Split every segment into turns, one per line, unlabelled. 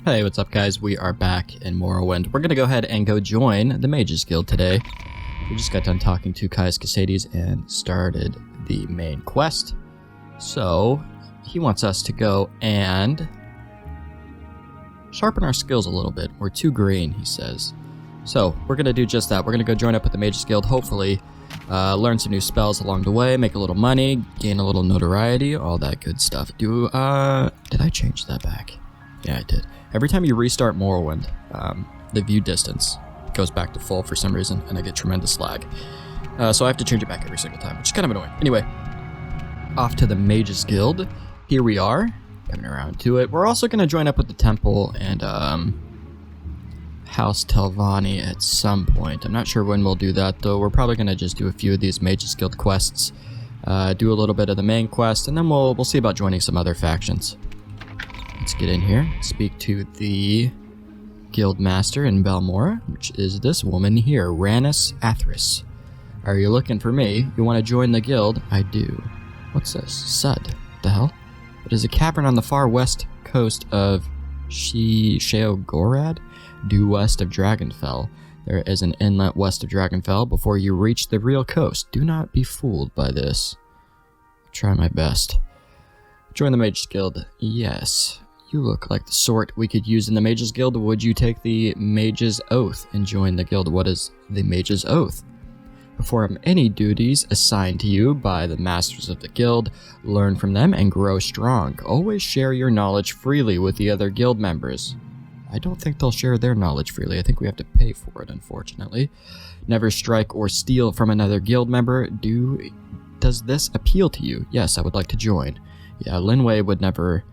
Hey, what's up guys? We are back in Morrowind. We're gonna go ahead and go join the Mages Guild today. We just got done talking to Caius Casades and started the main quest. So, he wants us to go and sharpen our skills a little bit. We're too green, he says. So, we're gonna do just that. We're gonna go join up with the Mages Guild, hopefully learn some new spells along the way, make a little money, gain a little notoriety, all that good stuff. Did I change that back? Yeah, I did. Every time you restart Morrowind, the view distance goes back to full for some reason, and I get tremendous lag. So I have to change it back every single time, which is kind of annoying. Anyway, off to the Mages Guild. Here we are, coming around to it. We're also going to join up with the Temple and House Telvanni at some point. I'm not sure when we'll do that, though. We're probably going to just do a few of these Mages Guild quests, do a little bit of the main quest, and then we'll see about joining some other factions. Let's get in here, speak to the guild master in Balmora, which is this woman here, Rannis Athris. Are you looking for me? You want to join the guild? I do. What's this? Sud. What the hell? It is a cavern on the far west coast of Sheogorad, due west of Dragonfell. There is an inlet west of Dragonfell before you reach the real coast. Do not be fooled by this. I'll try my best. Join the Mages Guild. Yes. You look like the sort we could use in the Mages Guild. Would you take the Mage's Oath and join the guild? What is the Mage's Oath? Perform any duties assigned to you by the masters of the guild, learn from them, and grow strong. Always share your knowledge freely with the other guild members. I don't think they'll share their knowledge freely. I think we have to pay for it, unfortunately. Never strike or steal from another guild member. Does this appeal to you? Yes, I would like to join. Yeah, Linway would never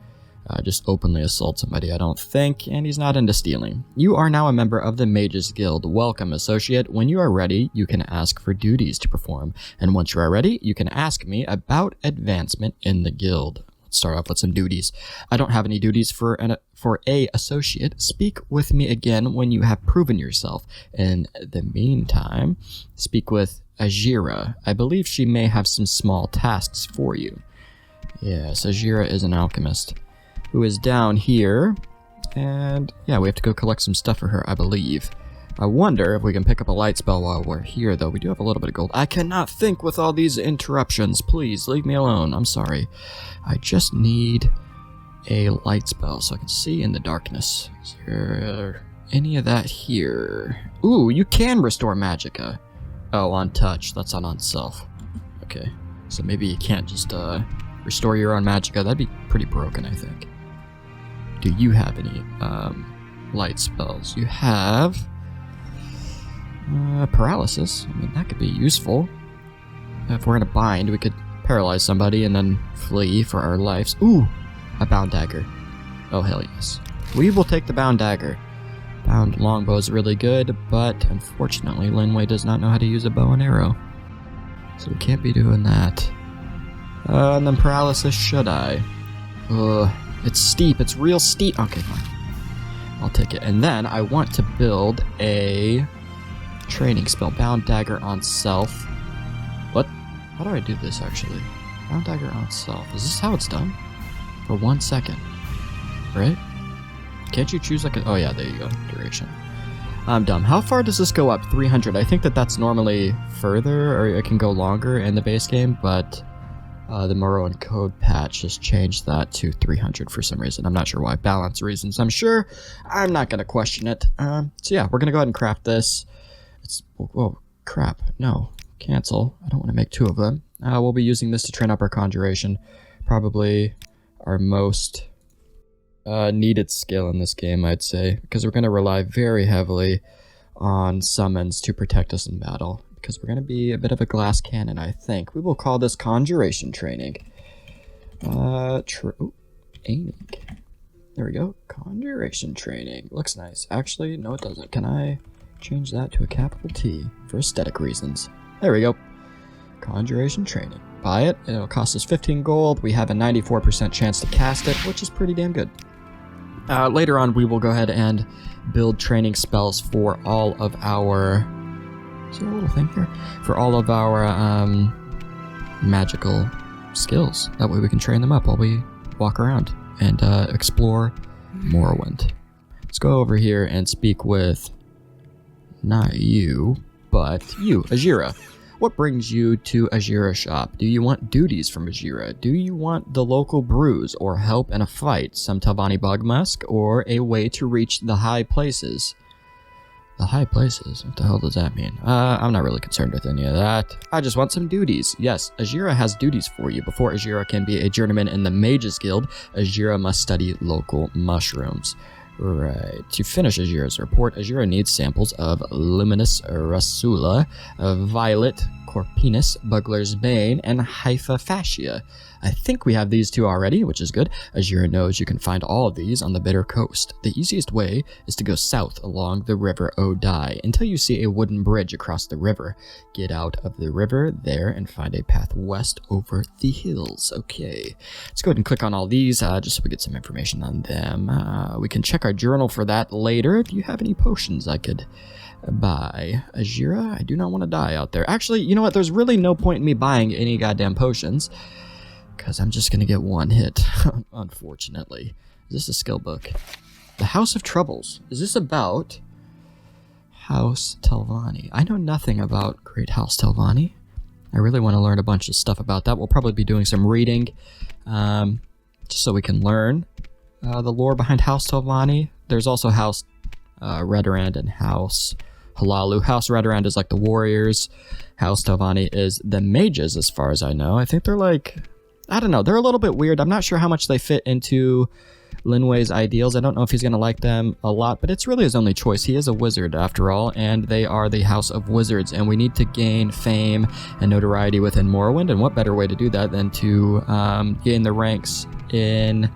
just openly assault somebody, I don't think, and he's not into stealing. You are now a member of the Mages Guild. Welcome, associate. When you are ready, you can ask for duties to perform, and once you are ready, you can ask me about advancement in the guild. Let's start off with some duties. I don't have any duties for a associate. Speak with me again when you have proven yourself. In the meantime, speak with Ajira. I believe she may have some small tasks for you. Yes, Ajira is an alchemist who is down here, and yeah, we have to go collect some stuff for her, I believe. I wonder if we can pick up a light spell while we're here, though. We do have a little bit of gold. I cannot think with all these interruptions. Please, leave me alone. I'm sorry. I just need a light spell so I can see in the darkness. Is there any of that here? Ooh, you can restore magicka. Oh, on touch. That's not on self. Okay, so maybe you can't just restore your own magicka. That'd be pretty broken, I think. Do you have any light spells? You have paralysis. I mean, that could be useful. If we're in a bind, we could paralyze somebody and then flee for our lives. Ooh, a bound dagger. Oh, hell yes. We will take the bound dagger. Bound longbow is really good, but unfortunately, Linway does not know how to use a bow and arrow. So we can't be doing that. And then paralysis, should I? It's steep. It's real steep. Okay, fine. I'll take it. And then I want to build a training spell. Bound dagger on self. What? How do I do this, actually? Bound dagger on self. Is this how it's done? For 1 second. Right? Can't you choose like a... Oh, yeah, there you go. Duration. I'm dumb. How far does this go up? 300. I think that's normally further, or it can go longer in the base game, but... the Morrowind code patch just changed that to 300 for some reason. I'm not sure why. Balance reasons, I'm sure. I'm not going to question it. So yeah, we're going to go ahead and craft this. Whoa, crap. No, cancel. I don't want to make two of them. We'll be using this to train up our conjuration. Probably our most needed skill in this game, I'd say. Because we're going to rely very heavily on summons to protect us in battle. Because we're going to be a bit of a glass cannon, I think. We will call this conjuration training. Aiming. There we go. Conjuration training. Looks nice. Actually, no it doesn't. Can I change that to a capital T for aesthetic reasons? There we go. Conjuration training. Buy it. It'll cost us 15 gold. We have a 94% chance to cast it, which is pretty damn good. Later on, we will go ahead and build training spells for all of our... Is there a little thing here? For all of our magical skills. That way we can train them up while we walk around and explore Morrowind. Let's go over here and speak with, not you, but you, Ajira. What brings you to Ajira's shop? Do you want duties from Ajira? Do you want the local brews or help in a fight, some Telvanni bug musk, or a way to reach the high places? The high places? What the hell does that mean? I'm not really concerned with any of that. I just want some duties. Yes, Ajira has duties for you. Before Ajira can be a journeyman in the Mages Guild, Ajira must study local mushrooms. Right. To finish Ajira's report, Ajira needs samples of Luminous Rasula, Violet Corpinus, Bugler's Bane, and Hypha Fascia. I think we have these two already, which is good. Ajira knows you can find all of these on the Bitter Coast. The easiest way is to go south along the river Odai until you see a wooden bridge across the river. Get out of the river there and find a path west over the hills. Okay, let's go ahead and click on all these just so we get some information on them. We can check our journal for that later. Do you have any potions I could buy? Ajira, I do not want to die out there. Actually, you know what? There's really no point in me buying any goddamn potions, because I'm just going to get one hit, unfortunately. Is this a skill book? The House of Troubles. Is this about House Telvanni? I know nothing about Great House Telvanni. I really want to learn a bunch of stuff about that. We'll probably be doing some reading, just so we can learn the lore behind House Telvanni. There's also House Redoran and House Halalu. House Redoran is like the warriors. House Telvanni is the mages, as far as I know. I think they're like, I don't know, they're a little bit weird. I'm not sure how much they fit into Linway's ideals. I don't know if he's going to like them a lot, but it's really his only choice. He is a wizard, after all, and they are the House of Wizards, and we need to gain fame and notoriety within Morrowind, and what better way to do that than to gain the ranks in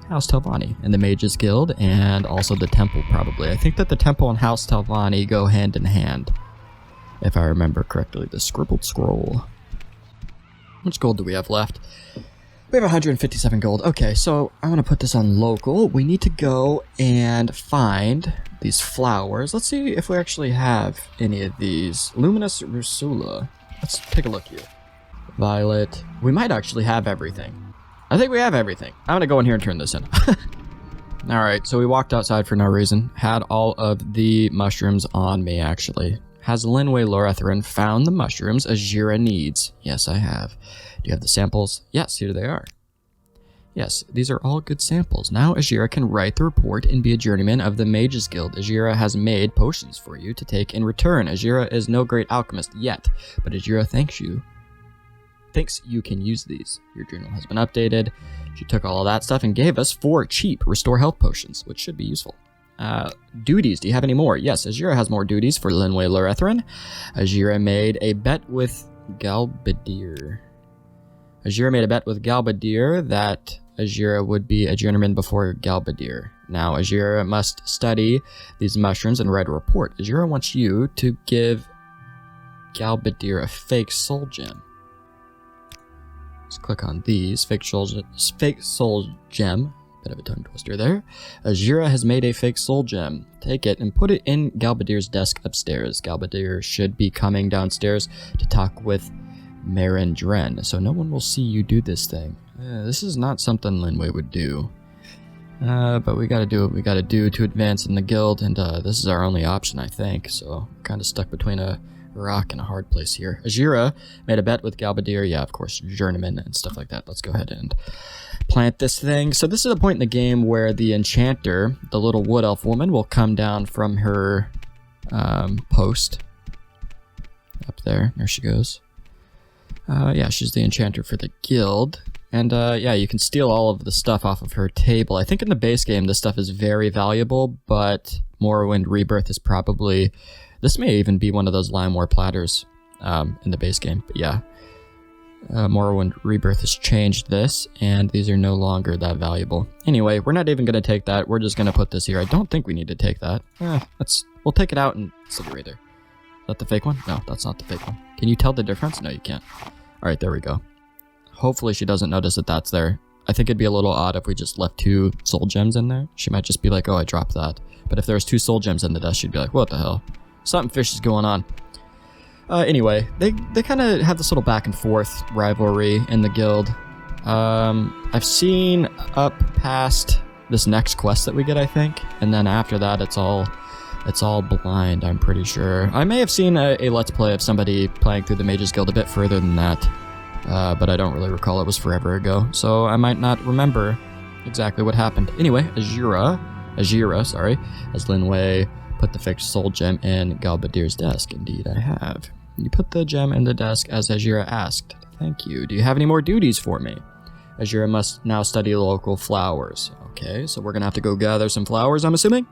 House Telvanni, and the Mages Guild, and also the Temple, probably. I think that the Temple and House Telvanni go hand in hand, if I remember correctly. The Scribbled Scroll. How much gold do we have left? We have 157 gold. Okay, so I want to put this on local. We need to go and find these flowers. Let's see if we actually have any of these. Luminous Rusula. Let's take a look here. Violet. We might actually have everything. I think we have everything. I'm going to go in here and turn this in. Alright, so we walked outside for no reason. Had all of the mushrooms on me, actually. Has Linway Lorethrin found the mushrooms Ajira needs? Yes, I have. Do you have the samples? Yes, here they are. Yes, these are all good samples. Now Ajira can write the report and be a journeyman of the Mages Guild. Ajira has made potions for you to take in return. Ajira is no great alchemist yet, but Ajira thinks you can use these. Your journal has been updated. She took all of that stuff and gave us 4 cheap restore health potions, which should be useful. Duties, do you have any more? Yes, Ajira has more duties for Linway Lorethrin. Ajira made a bet with Galbadir. That Ajira would be a journeyman before Galbadir. Now, Ajira must study these mushrooms and write a report. Ajira wants you to give Galbadir a fake soul gem. Let's click on these. Fake soul gem. Bit of a tongue twister there. Ajira has made a fake soul gem. Take it and put it in Galbadir's desk upstairs. Galbadir should be coming downstairs to talk with Marin Dren, so no one will see you do this thing. This is not something Linway would do. But we gotta do what we gotta do to advance in the guild, and this is our only option, I think, so kind of stuck between a rock and a hard place here. Ajira made a bet with Galbadir. Yeah, of course, journeyman and stuff like that. Let's go ahead and plant this thing. So this is a point in the game where the enchanter, the little wood elf woman, will come down from her post. Up there. There she goes. Yeah, she's the enchanter for the guild. And yeah, you can steal all of the stuff off of her table. I think in the base game this stuff is very valuable, but Morrowind Rebirth is probably... This may even be one of those Limeware platters in the base game, but yeah. Morrowind Rebirth has changed this, and these are no longer that valuable. Anyway, we're not even going to take that. We're just going to put this here. I don't think we need to take that. We'll take it out and stick it right there. Is that the fake one? No, that's not the fake one. Can you tell the difference? No, you can't. Alright, there we go. Hopefully she doesn't notice that that's there. I think it'd be a little odd if we just left 2 soul gems in there. She might just be like, oh, I dropped that. But if there's 2 soul gems in the desk, she'd be like, what the hell? Something fishy is going on. Anyway, they kind of have this little back and forth rivalry in the guild. I've seen up past this next quest that we get, I think. And then after that, it's all blind, I'm pretty sure. I may have seen a Let's Play of somebody playing through the Mages Guild a bit further than that, but I don't really recall. It was forever ago, so I might not remember exactly what happened. Anyway, Azira, as Linway put the fixed soul gem in Galbadir's desk. Indeed, I have. You put the gem in the desk as Azira asked. Thank you. Do you have any more duties for me? Azira must now study local flowers. Okay, so we're gonna have to go gather some flowers, I'm assuming?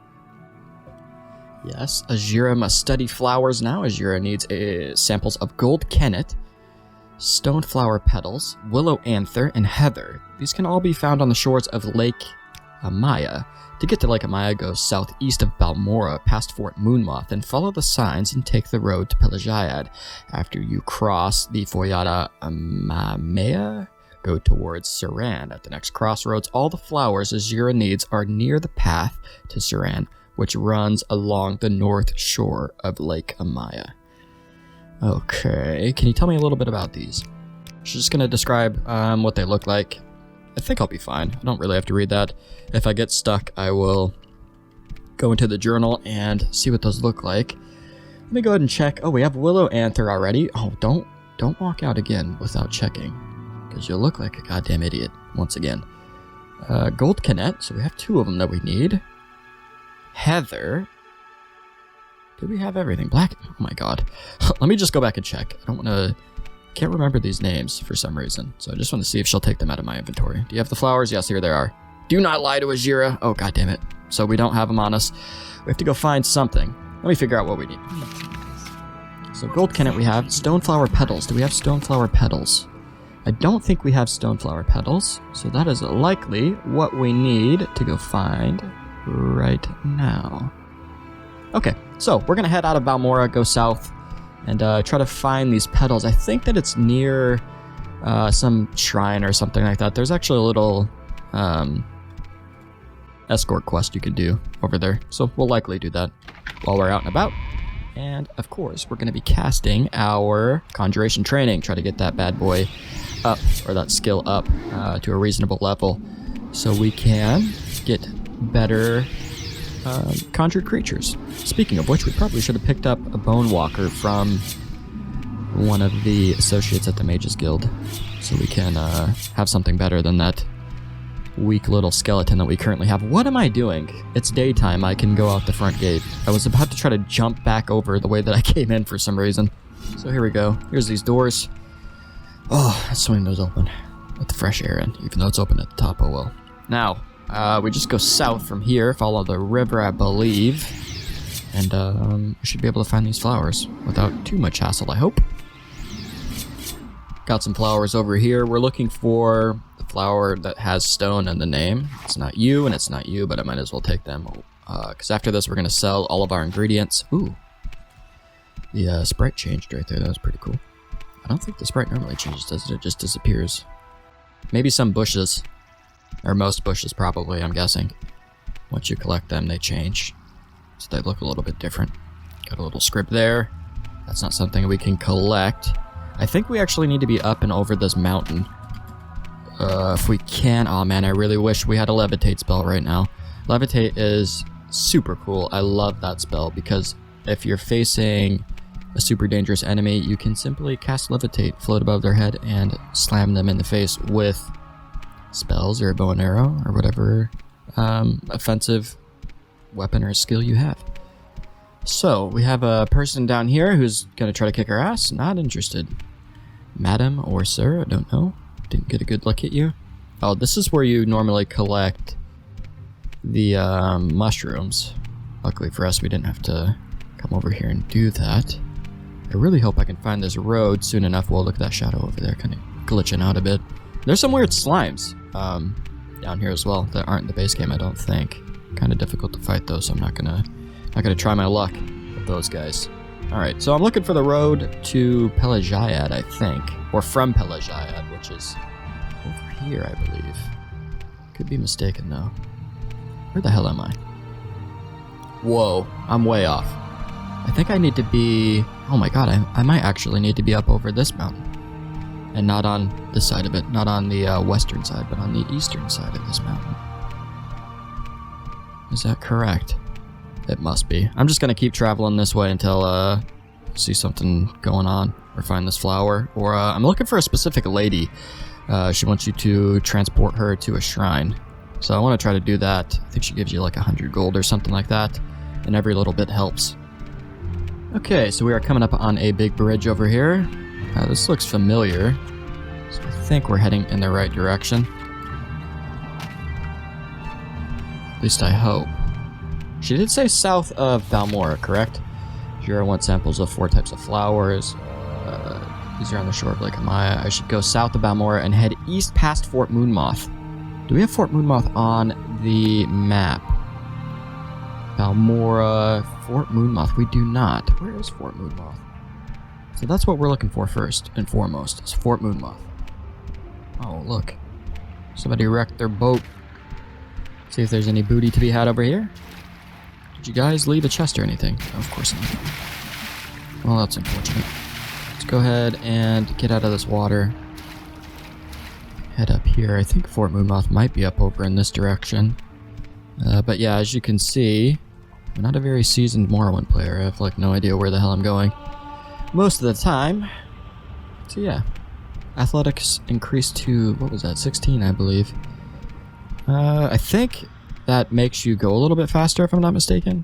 Yes, Azira must study flowers now. Azira needs samples of gold kennet, stone flower petals, willow anther, and heather. These can all be found on the shores of Lake Amaya. To get to Lake Amaya, go southeast of Balmora, past Fort Moonmoth, and follow the signs and take the road to Pelagayad. After you cross the Foyada Amamea, go towards Saran. At the next crossroads, all the flowers Azira needs are near the path to Saran, which runs along the north shore of Lake Amaya. Okay, can you tell me a little bit about these? She's just going to describe what they look like. I think I'll be fine. I don't really have to read that. If I get stuck, I will go into the journal and see what those look like. Let me go ahead and check. Oh, we have willow anther already. Oh, don't walk out again without checking, because you'll look like a goddamn idiot once again. Gold kennet, so we have 2 of them that we need. Heather. Do we have everything? Black. Oh my god. Let me just go back and check. I don't want to. Can't remember these names for some reason, so I just want to see if she'll take them out of my inventory. Do you have the flowers? Yes, here they are. Do not lie to Azira. Oh, god damn it. So we don't have them on us. We have to go find something. Let me figure out what we need. So gold kennet we have. Stoneflower petals. Do we have stoneflower petals? I don't think we have stoneflower petals, so that is likely what we need to go find right now. Okay, so we're gonna head out of Balmora, go south, and try to find these petals. I think that it's near some shrine or something like that. There's actually a little escort quest you can do over there, so we'll likely do that while we're out and about. And of course, we're going to be casting our conjuration training, try to get that bad boy up, or that skill up to a reasonable level, so we can get better conjured creatures. Speaking of which, we probably should have picked up a bone walker from one of the associates at the Mages Guild, so we can have something better than that weak little skeleton that we currently have. What am I doing? It's daytime. I can go out the front gate. I was about to try to jump back over the way that I came in for some reason. So here we go. Here's these doors. Oh, let's swing those open. Let the fresh air in, even though it's open at the top. Oh well. Now, we just go south from here, follow the river, I believe, and we should be able to find these flowers without too much hassle, I hope. Got some flowers over here. We're looking for the flower that has stone in the name. It's not you, and it's not you, but I might as well take them, because after this we're going to sell all of our ingredients. Ooh, the sprite changed right there. That was pretty cool. I don't think the sprite normally changes, does it? It just disappears. Maybe some bushes. Or most bushes, probably, I'm guessing. Once you collect them, they change. So they look a little bit different. Got a little script there. That's not something we can collect. I think we actually need to be up and over this mountain. If we can. Oh man, I really wish we had a levitate spell right now. Levitate is super cool. I love that spell, because if you're facing a super dangerous enemy, you can simply cast levitate, float above their head, and slam them in the face with spells or a bow and arrow or whatever offensive weapon or skill you have. So we have a person down here who's gonna try to kick our ass. Not interested. Madam or sir, I don't know. Didn't get a good look at you. Oh, this is where you normally collect the mushrooms. Luckily for us, we didn't have to come over here and do that. I really hope I can find this road soon enough. Well, look at that shadow over there, kind of glitching out a bit. There's some weird slimes down here as well that aren't in the base game, I don't think. Kind of difficult to fight those, so I'm not gonna try my luck with those guys. All right, so I'm looking for the road to Pelagayad, I think, or from Pelagayad, which is over here, I believe. Could be mistaken though. Where the hell am I? Whoa, I'm way off. I think I need to be. Oh my god, I might actually need to be up over this mountain. And not on this side of it, not on the western side, but on the eastern side of this mountain. Is that correct? It must be. I'm just gonna keep traveling this way until I see something going on or find this flower. Or I'm looking for a specific lady. She wants you to transport her to a shrine. So I want to try to do that. I think she gives you like 100 gold or something like that. And every little bit helps. Okay, so we are coming up on a big bridge over here. This looks familiar. So I think we're heading in the right direction. At least I hope. She did say south of Balmora, correct? Here I want samples of 4 types of flowers. These are on the shore of Lake Amaya. I should go south of Balmora and head east past Fort Moonmoth. Do we have Fort Moonmoth on the map? Balmora, Fort Moonmoth. We do not. Where is Fort Moonmoth? So that's what we're looking for first and foremost, is Fort Moonmoth. Oh, look. Somebody wrecked their boat. See if there's any booty to be had over here. Did you guys leave a chest or anything? Oh, of course not. Well, that's unfortunate. Let's go ahead and get out of this water. Head up here. I think Fort Moonmoth might be up over in this direction. But yeah, as you can see, I'm not a very seasoned Morrowind player. I have like no idea where the hell I'm going most of the time. So yeah. Athletics increased to, what was that, 16 I believe. I think that makes you go a little bit faster if I'm not mistaken.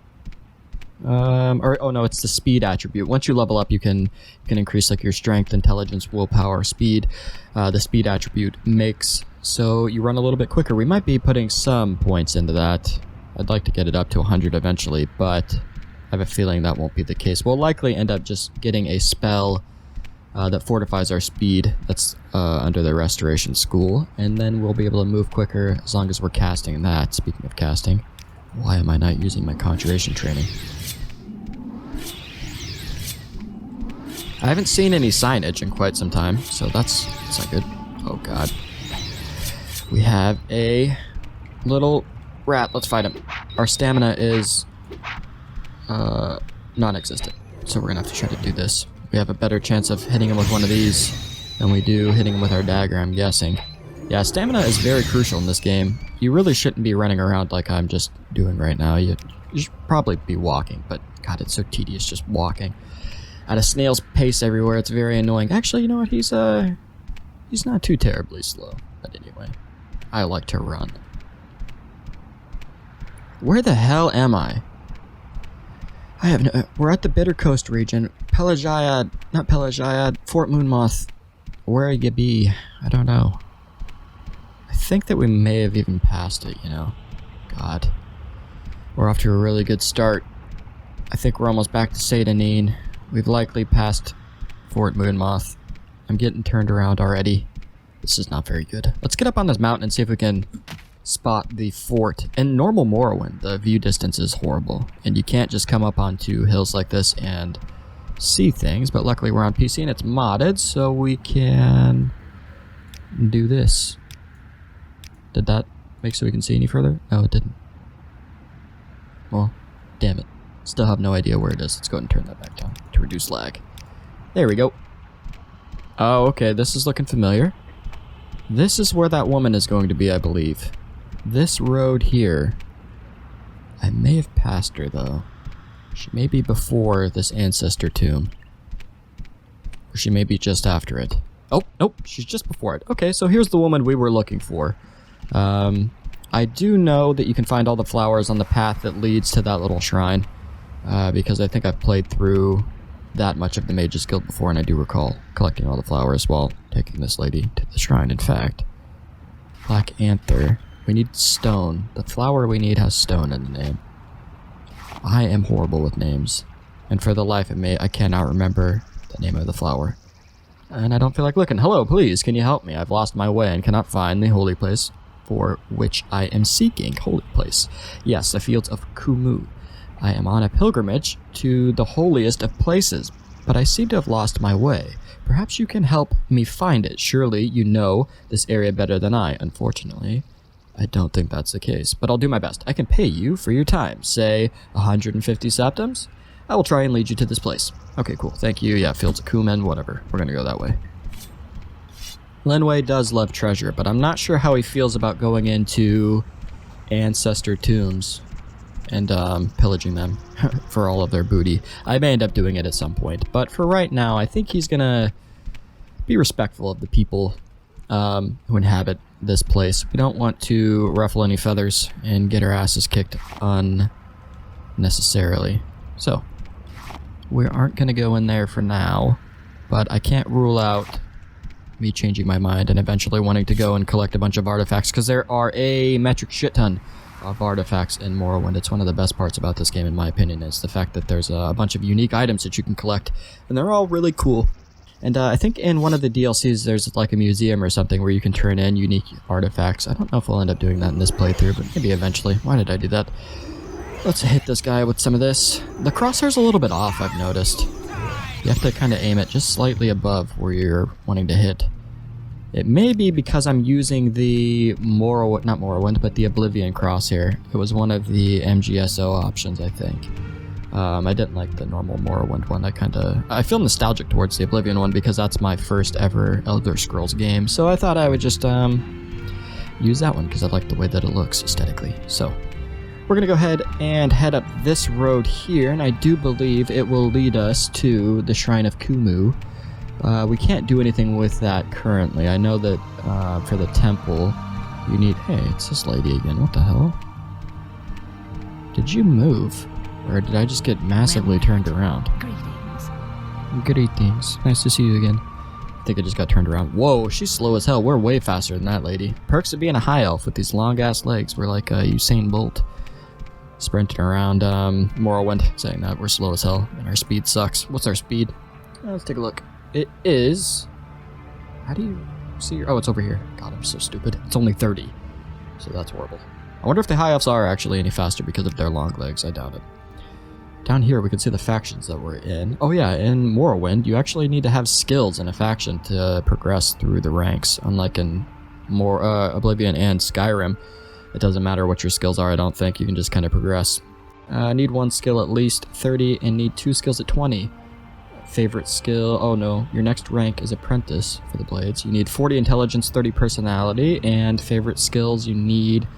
Oh no, it's the speed attribute. Once you level up, you can increase like your strength, intelligence, willpower, speed. The speed attribute makes so you run a little bit quicker. We might be putting some points into that. I'd like to get it up to 100 eventually, but I have a feeling that won't be the case. We'll likely end up just getting a spell that fortifies our speed. That's under the Restoration School, and then we'll be able to move quicker as long as we're casting that. Speaking of casting, why am I not using my conjuration training? I haven't seen any signage in quite some time, so that's not good. Oh god. We have a little rat. Let's fight him. Our stamina is non-existent, so we're gonna have to try to do this. We have a better chance of hitting him with one of these than we do hitting him with our dagger, I'm guessing. Yeah, stamina is very crucial in this game. You really shouldn't be running around like I'm just doing right now. You should probably be walking, but god, it's so tedious just walking at a snail's pace everywhere. It's very annoying. Actually, you know what? He's not too terribly slow. But anyway, I like to run. Where the hell am I? I have no... We're at the Bitter Coast region. Pelagiad... Not Pelagiad. Fort Moonmoth. Where you be? I don't know. I think that we may have even passed it, you know. God. We're off to a really good start. I think we're almost back to Satanine. We've likely passed Fort Moonmoth. I'm getting turned around already. This is not very good. Let's get up on this mountain and see if we can spot the fort. In normal Morrowind, the view distance is horrible, and you can't just come up onto hills like this and see things, but luckily we're on PC and it's modded, so we can do this. Did that make so we can see any further? No, it didn't. Well, damn it. Still have no idea where it is. Let's go ahead and turn that back down to reduce lag. There we go. Oh, okay, this is looking familiar. This is where that woman is going to be, I believe. This road here. I may have passed her, though. She may be before this ancestor tomb. Or she may be just after it. Oh, nope, she's just before it. Okay, so here's the woman we were looking for. I do know that you can find all the flowers on the path that leads to that little shrine. Because I think I've played through that much of the Mage's Guild before, and I do recall collecting all the flowers while taking this lady to the shrine. In fact, Black Anther. We need stone. The flower we need has stone in the name. I am horrible with names, and for the life of me, I cannot remember the name of the flower. And I don't feel like looking. Hello, please, can you help me? I've lost my way and cannot find the holy place for which I am seeking. Holy place. Yes, the fields of Kumu. I am on a pilgrimage to the holiest of places, but I seem to have lost my way. Perhaps you can help me find it. Surely you know this area better than I. Unfortunately, I don't think that's the case, but I'll do my best. I can pay you for your time. Say 150 septims? I will try and lead you to this place. Okay, cool. Thank you. Yeah, fields of Kumen, whatever. We're gonna go that way. Lenway does love treasure, but I'm not sure how he feels about going into ancestor tombs. and pillaging them for all of their booty. I may end up doing it at some point, but for right now, I think he's gonna be respectful of the people who inhabit this place. We don't want to ruffle any feathers and get our asses kicked unnecessarily. So, we aren't gonna go in there for now, but I can't rule out me changing my mind and eventually wanting to go and collect a bunch of artifacts, because there are a metric shit ton of artifacts in Morrowind. It's one of the best parts about this game, in my opinion, is the fact that there's a bunch of unique items that you can collect, and they're all really cool. And I think in one of the DLCs there's like a museum or something where you can turn in unique artifacts. I don't know if we'll end up doing that in this playthrough, but maybe eventually. Why did I do that? Let's hit this guy with some of this. The crosshair's a little bit off, I've noticed. You have to kind of aim it just slightly above where you're wanting to hit. It may be because I'm using the not Morrowind, but the Oblivion crosshair. It was one of the MGSO options, I think. I didn't like the normal Morrowind one. I feel nostalgic towards the Oblivion one because that's my first ever Elder Scrolls game. So I thought I would just use that one because I like the way that it looks aesthetically. So we're gonna go ahead and head up this road here, and I do believe it will lead us to the Shrine of Kumu. We can't do anything with that currently. I know that for the temple, you need... Hey, it's this lady again. What the hell? Did you move? Or did I just get massively turned around? Greetings. Nice to see you again. I think I just got turned around. Whoa, she's slow as hell. We're way faster than that lady. Perks of being a high elf with these long-ass legs. We're like Usain Bolt. Sprinting around Morrowind, saying that we're slow as hell and our speed sucks. What's our speed? Let's take a look. It is... How do you see your... Oh, it's over here. God, I'm so stupid. It's only 30. So that's horrible. I wonder if the high elves are actually any faster because of their long legs. I doubt it. Down here, we can see the factions that we're in. Oh yeah, in Morrowind, you actually need to have skills in a faction to progress through the ranks. Unlike in Oblivion and Skyrim, it doesn't matter what your skills are, I don't think. You can just kind of progress. Need 1 skill at least 30, and need 2 skills at 20. Favorite skill... Oh no, your next rank is Apprentice for the blades. You need 40 intelligence, 30 personality, and favorite skills you need...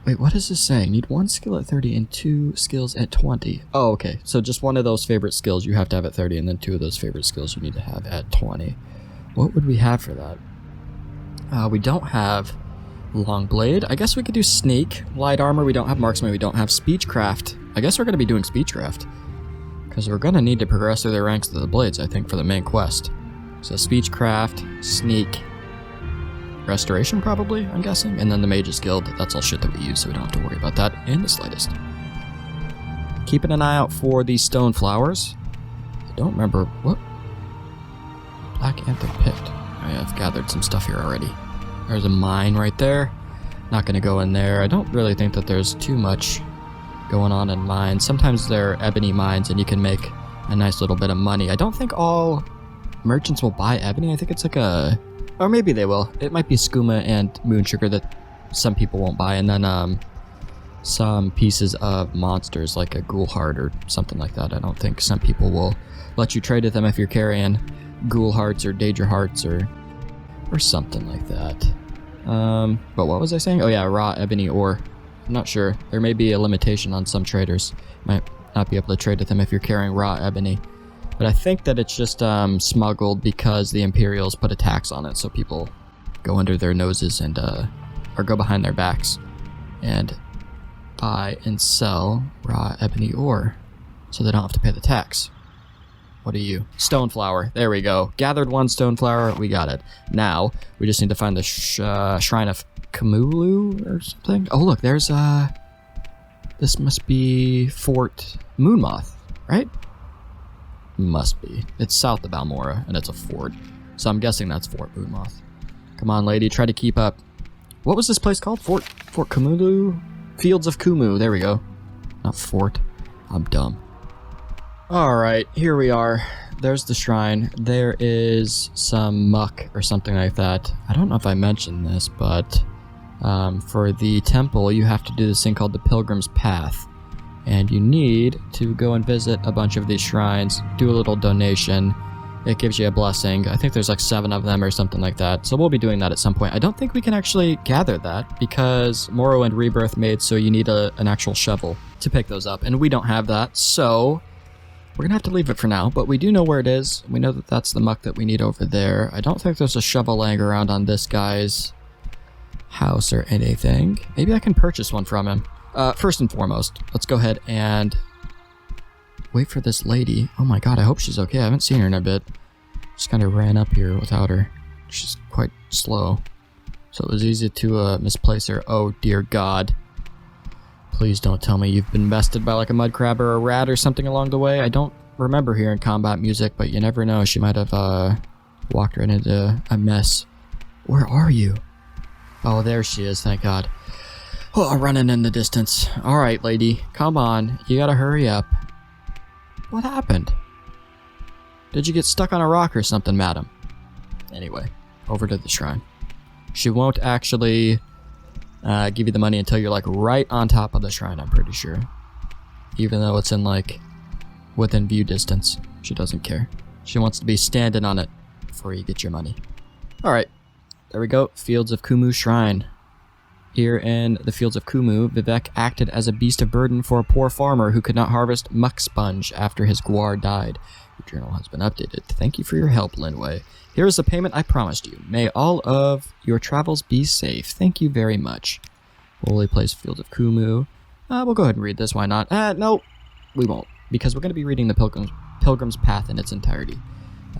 wait, what is this saying? Need 1 skill at 30 and 2 skills at 20. Oh, okay. So just one of those favorite skills you have to have at 30, and then 2 of those favorite skills you need to have at 20. What would we have for that? We don't have long blade. I guess we could do sneak. Light armor, we don't have marksman, we don't have speechcraft. I guess we're going to be doing speechcraft, because we're going to need to progress through the ranks of the blades, I think, for the main quest. So speechcraft, sneak, restoration probably, I'm guessing, and then the Mage's Guild. That's all shit that we use, so we don't have to worry about that in the slightest. Keeping an eye out for these stone flowers. I don't remember what... Black Anther Pit. I've gathered some stuff here already. There's a mine right there. Not gonna go in there. I don't really think that there's too much going on in mines. Sometimes they're ebony mines and you can make a nice little bit of money. I don't think all merchants will buy ebony. I think it's like a... Or maybe they will. It might be skooma and moon sugar that some people won't buy, and then some pieces of monsters like a ghoul heart or something like that. I don't think some people will let you trade with them if you're carrying ghoul hearts or daedra hearts or something like that. But what was I saying? Oh yeah, raw ebony ore. I'm not sure. There may be a limitation on some traders. Might not be able to trade with them if you're carrying raw ebony. But I think that it's just smuggled because the Imperials put a tax on it, so people go under their noses and or go behind their backs and buy and sell raw ebony ore, so they don't have to pay the tax. What are you? Stoneflower. There we go. Gathered 1 stoneflower. We got it. Now we just need to find the Shrine of Kumulu or something. Oh look, there's this must be Fort Moonmoth, right? Must be. It's south of Balmora, and it's a fort. So I'm guessing that's Fort Moonmoth. Come on, lady, try to keep up. What was this place called? Fort Kumulu? Fields of Kumu. There we go. Not fort. I'm dumb. Alright, here we are. There's the shrine. There is some muck or something like that. I don't know if I mentioned this, but for the temple, you have to do this thing called the Pilgrim's Path. And you need to go and visit a bunch of these shrines, do a little donation. it gives you a blessing. I think there's like 7 of them or something like that. So we'll be doing that at some point. I don't think we can actually gather that because Morrowind Rebirth made so you need an actual shovel to pick those up. And we don't have that. So we're going to have to leave it for now. But we do know where it is. We know that that's the muck that we need over there. I don't think there's a shovel laying around on this guy's house or anything. Maybe I can purchase one from him. First and foremost, let's go ahead and wait for this lady. Oh my god, I hope she's okay. I haven't seen her in a bit. Just kind of ran up here without her. She's quite slow. So it was easy to misplace her. Oh dear god. Please don't tell me you've been bested by like a mud crab or a rat or something along the way. I don't remember hearing combat music, but you never know. She might have walked right into a mess. Where are you? Oh, there she is, thank god. Oh, running in the distance. Alright, lady. Come on. You gotta hurry up. What happened? Did you get stuck on a rock or something, madam? Anyway, over to the shrine. She won't actually give you the money until you're like right on top of the shrine, I'm pretty sure. Even though it's in like within view distance. She doesn't care. She wants to be standing on it before you get your money. Alright, there we go. Fields of Kumu Shrine. Here in the Fields of Kumu, Vivek acted as a beast of burden for a poor farmer who could not harvest muck sponge after his guar died. Your journal has been updated. Thank you for your help, Linway. Here is the payment I promised you. May all of your travels be safe. Thank you very much. Holy Place, Fields of Kumu. We'll go ahead and read this. Why not? No, we won't. Because we're going to be reading the Pilgrim's Path in its entirety.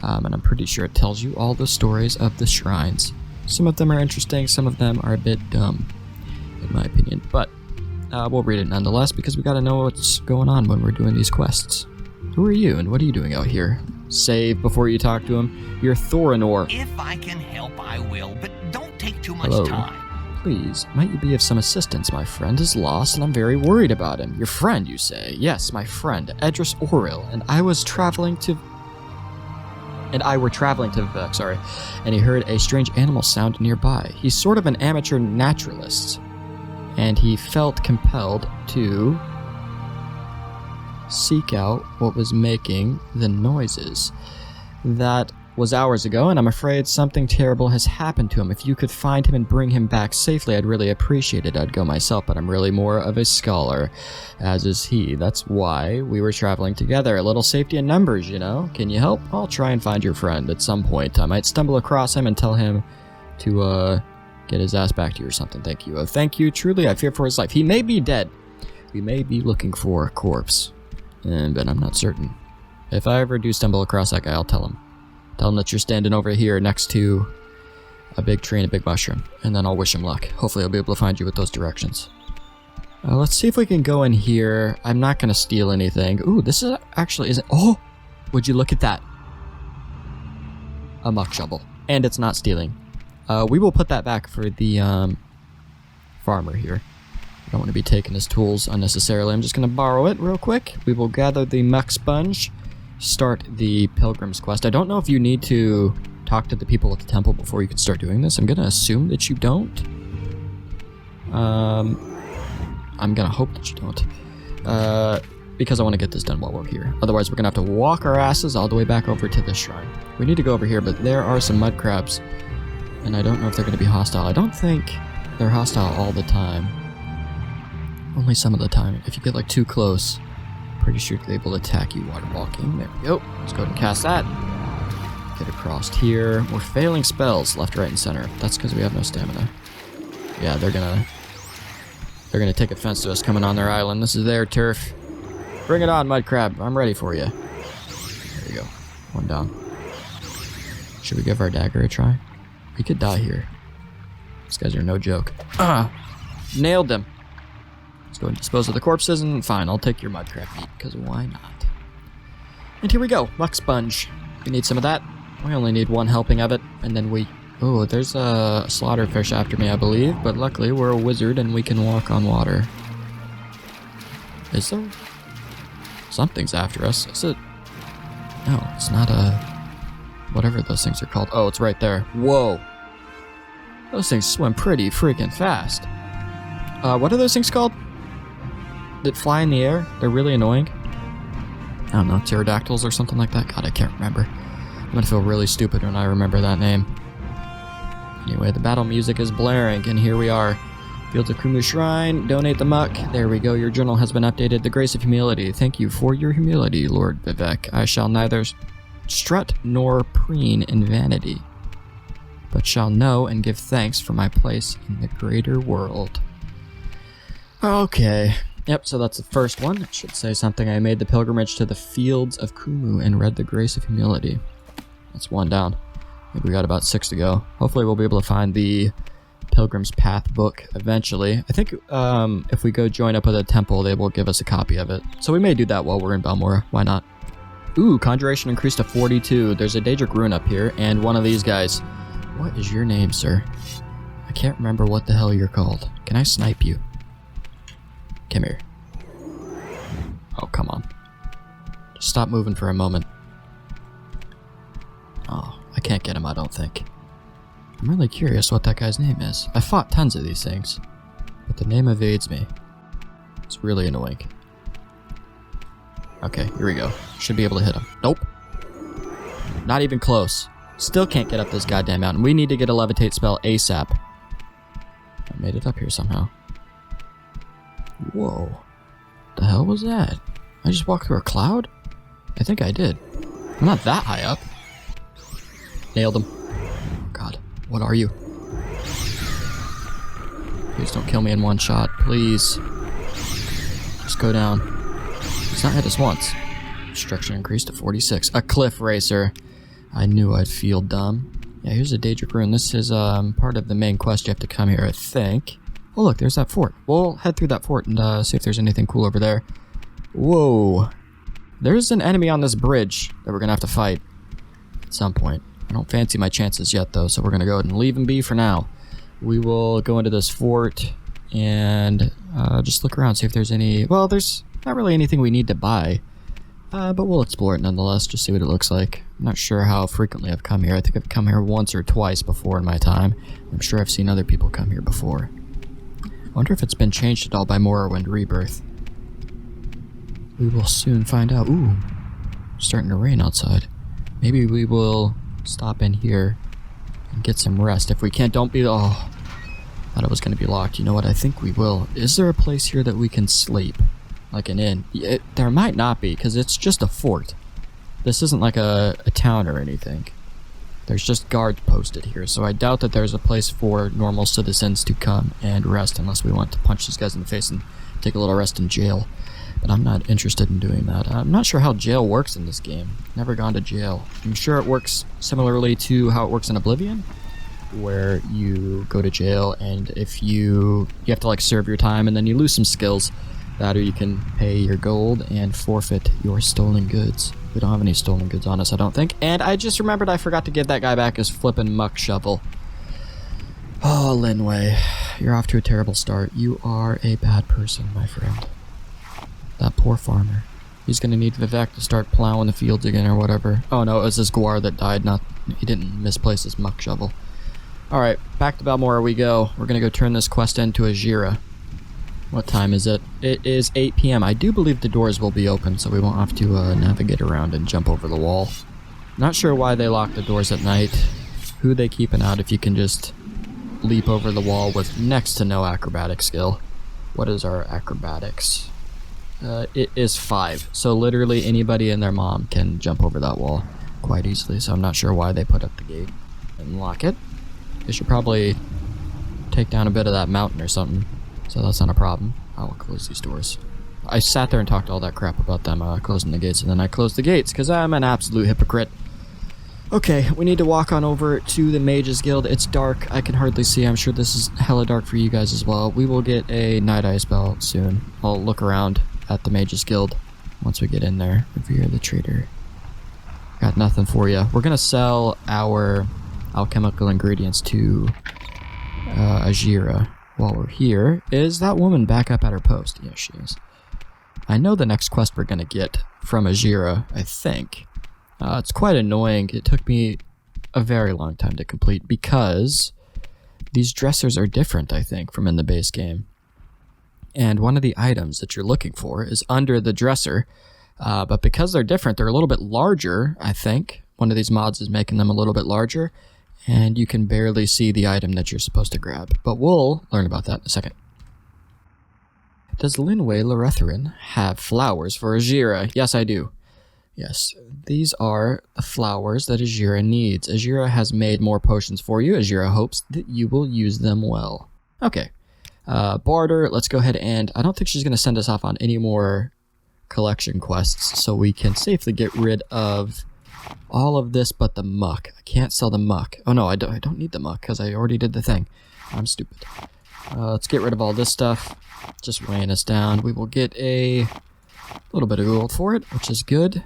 And I'm pretty sure it tells you all the stories of the shrines. Some of them are interesting. Some of them are a bit dumb, in my opinion. But we'll read it nonetheless because we got to know what's going on when we're doing these quests. Who are you and what are you doing out here? Save before you talk to him. You're Thorinor.
If I can help, I will, but don't take too much
Hello.
time.
Please, might you be of some assistance? My friend is lost and I'm very worried about him. Your friend, you say? Yes, my friend, Edris Oril, and I were traveling to Vivek, sorry, and he heard a strange animal sound nearby. He's sort of an amateur naturalist, and he felt compelled to seek out what was making the noises. That was hours ago, and I'm afraid something terrible has happened to him. If you could find him and bring him back safely, I'd really appreciate it. I'd go myself, but I'm really more of a scholar, as is he. That's why we were traveling together. A little safety in numbers, you know? Can you help? I'll try and find your friend at some point. I might stumble across him and tell him to, get his ass back to you or something. Thank you. Thank you. Truly, I fear for his life. He may be dead. We may be looking for a corpse, but I'm not certain. If I ever do stumble across that guy, I'll tell him. Tell him that you're standing over here next to a big tree and a big mushroom, and then I'll wish him luck. Hopefully I'll be able to find you with those directions. Let's see if we can go in here. I'm not going to steal anything. Ooh, this is actually isn't... Oh! Would you look at that? A muck shovel. And it's not stealing. We will put that back for the farmer here. I don't want to be taking his tools unnecessarily. I'm just going to borrow it real quick. We will gather the muck sponge. Start the Pilgrim's Quest. I don't know if you need to talk to the people at the temple before you can start doing this. I'm gonna assume that you don't. I'm gonna hope that you don't. Because I want to get this done while we're here. Otherwise, we're gonna have to walk our asses all the way back over to this shrine. We need to go over here, but there are some mud crabs. And I don't know if they're gonna be hostile. I don't think they're hostile all the time. Only some of the time. If you get like too close, pretty sure they're able to attack you water walking. There we go. Let's go ahead and cast that. Get across here. We're failing spells left, right, and center. That's because we have no stamina. Yeah, they're gonna take offense to us coming on their island. This is their turf. Bring it on, mud crab. I'm ready for you. There you go. One down. Should we give our dagger a try? We could die here. These guys are no joke. Nailed them. Let's go and dispose of the corpses, and fine, I'll take your mud crab meat, because why not? And here we go, muck sponge. We need some of that. We only need one helping of it, and then we... Oh, there's a slaughterfish after me, I believe, but luckily we're a wizard and we can walk on water. Is there? Something's after us. Is it? No, it's not a... Whatever those things are called. Oh, it's right there. Whoa. Those things swim pretty freaking fast. What are those things called? That fly in the air? They're really annoying. I don't know, pterodactyls or something like that? God, I can't remember. I'm gonna feel really stupid when I remember that name. Anyway, the battle music is blaring, and here we are. Fields of Kumu Shrine, donate the muck. There we go, your journal has been updated. The Grace of Humility. Thank you for your humility, Lord Vivek. I shall neither strut nor preen in vanity, but shall know and give thanks for my place in the greater world. Okay. Yep, so that's the first one. It should say something. I made the pilgrimage to the Fields of Kumu and read the Grace of Humility. That's one down. Maybe we got about 6 to go. Hopefully we'll be able to find the Pilgrim's Path book eventually. I think if we go join up with a temple, they will give us a copy of it. So we may do that while we're in Balmora. Why not? Ooh, Conjuration increased to 42. There's a Daedric rune up here, and one of these guys. What is your name, sir? I can't remember what the hell you're called. Can I snipe you? Come here. Oh, come on. Just stop moving for a moment. Oh, I can't get him, I don't think. I'm really curious what that guy's name is. I fought tons of these things, but the name evades me. It's really annoying. Okay, here we go. Should be able to hit him. Nope. Not even close. Still can't get up this goddamn mountain. We need to get a levitate spell ASAP. I made it up here somehow. Whoa. The hell was that? I just walked through a cloud? I think I did. I'm not that high up. Nailed him. Oh God, what are you? Please don't kill me in one shot, please. Just go down. He's not hit us once. Destruction increased to 46. A cliff racer. I knew I'd feel dumb. Yeah, here's a Daedric rune. This is part of the main quest. You have to come here, I think. Oh look, there's that fort. We'll head through that fort and see if there's anything cool over there. Whoa. There's an enemy on this bridge that we're gonna have to fight at some point. I don't fancy my chances yet though, so we're gonna go ahead and leave him be for now. We will go into this fort and just look around, see if there's any... Well, there's not really anything we need to buy, but we'll explore it nonetheless, just see what it looks like. I'm not sure how frequently I've come here. I think I've come here once or twice before in my time. I'm sure I've seen other people come here before. I wonder if it's been changed at all by Morrowind Rebirth. We will soon find out. Ooh, it's starting to rain outside. Maybe we will stop in here and get some rest. If we can't, don't be... Oh, thought it was going to be locked. You know what? I think we will. Is there a place here that we can sleep? Like an inn? There might not be, because it's just a fort. This isn't like a town or anything. There's just guards posted here, so I doubt that there's a place for normal citizens to come and rest unless we want to punch these guys in the face and take a little rest in jail. But I'm not interested in doing that. I'm not sure how jail works in this game. Never gone to jail. I'm sure it works similarly to how it works in Oblivion, where you go to jail and if you have to like serve your time and then you lose some skills. That or you can pay your gold and forfeit your stolen goods. We don't have any stolen goods on us, I don't think. And I just remembered I forgot to give that guy back his flippin' muck shovel. Oh, Linway, you're off to a terrible start. You are a bad person, my friend. That poor farmer. He's gonna need Vivek to start plowing the fields again or whatever. Oh no, it was his Guar that died, he didn't misplace his muck shovel. Alright, back to Balmora we go. We're gonna go turn this quest into a Jira. What time is it? It is 8 p.m. I do believe the doors will be open, so we won't have to navigate around and jump over the wall. Not sure why they lock the doors at night. Who they keeping out if you can just leap over the wall with next to no acrobatic skill. What is our acrobatics? It is 5. So literally anybody and their mom can jump over that wall quite easily. So I'm not sure why they put up the gate and lock it. They should probably take down a bit of that mountain or something. So that's not a problem. I will close these doors. I sat there and talked all that crap about them closing the gates, and then I closed the gates because I'm an absolute hypocrite. Okay, we need to walk on over to the Mages Guild. It's dark. I can hardly see. I'm sure this is hella dark for you guys as well. We will get a Night Eye spell soon. I'll look around at the Mages Guild once we get in there. Revere the trader. Got nothing for you. We're going to sell our alchemical ingredients to Ajira. While we're here, is that woman back up at her post? Yes, she is. I know the next quest we're going to get from Ajira, I think. It's quite annoying. It took me a very long time to complete because these dressers are different, I think, from in the base game. And one of the items that you're looking for is under the dresser, but because they're different, they're a little bit larger, I think. one of these mods is making them a little bit larger, and you can barely see the item that you're supposed to grab. But we'll learn about that in a second. Does Linway Loretharin have flowers for Ajira? Yes, I do. Yes, these are the flowers that Ajira needs. Ajira has made more potions for you. Ajira hopes that you will use them well. Okay. Barter, let's go ahead and... I don't think she's going to send us off on any more collection quests, so we can safely get rid of all of this but the muck. I can't sell the muck. Oh no, I don't need the muck because I already did the thing. I'm stupid. Let's get rid of all this stuff. Just weighing us down. We will get a little bit of gold for it, which is good.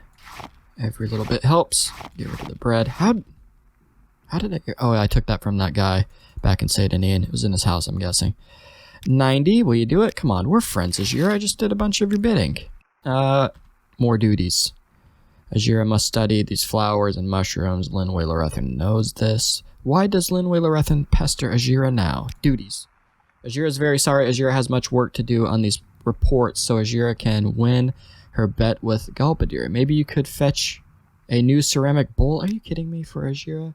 Every little bit helps. Get rid of the bread. How did I get... Oh, I took that from that guy back in Sadanian. It was in his house, I'm guessing. 90, will you do it? Come on, we're friends, Ajira. I just did a bunch of your bidding. More duties. Ajira must study these flowers and mushrooms. Linway Lorethan knows this. Why does Linway Lorethan pester Ajira now? Duties. Ajira is very sorry. Ajira has much work to do on these reports, so Ajira can win her bet with Galbadir. Maybe you could fetch a new ceramic bowl. Are you kidding me for Ajira?